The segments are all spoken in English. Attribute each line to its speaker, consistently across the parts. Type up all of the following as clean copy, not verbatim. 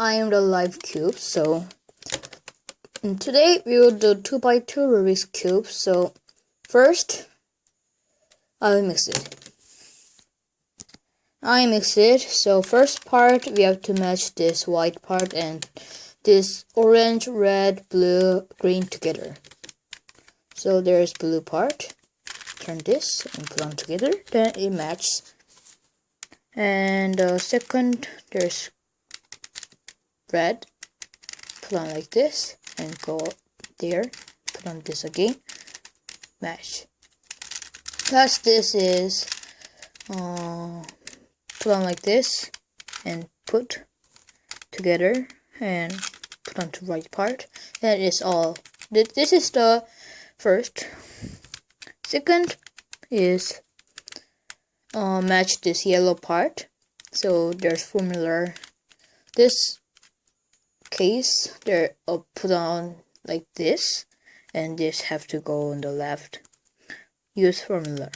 Speaker 1: I am the live cube. So today we will do 2x2 Rubik's cube. So first I will mix it. So first part we have to match this white part and this orange, red, blue, green together. So there's blue part. Turn this and put on together. Then it matches. And second, there's red. Put on like this and go there. Put on this again. Match. Plus this is put on like this and put together and put on the right part. That is all. This is the first. Second is match this yellow part. So there's formula. This case there put on like this, and this have to go on the left. Use formula.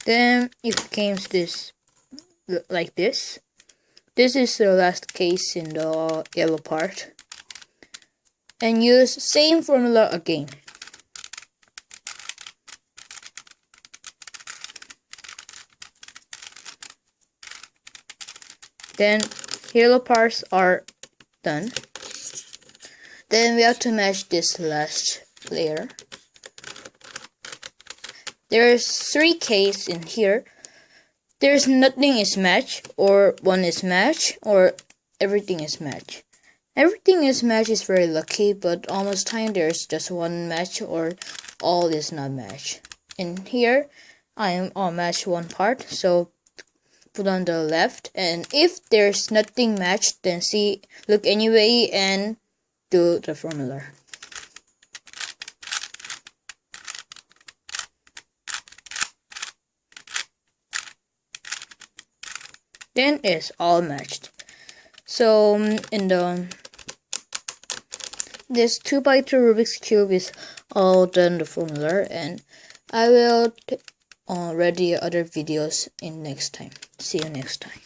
Speaker 1: Then it came this like this. This is the last case in the yellow part. And use same formula again. Then yellow parts are done. Then we have to match this last layer. There's 3 cases in here. There's nothing is matched, or one is matched, or everything is matched. Everything is matched is very lucky, but almost time there's just one match or all is not matched. In here, I am all matched one part, so put on the left. And if there's nothing matched, then look anyway and do the formula. Then it's all matched. So in this 2x2 Rubik's cube is all done the formula, and I will ready other videos in next time. See you next time.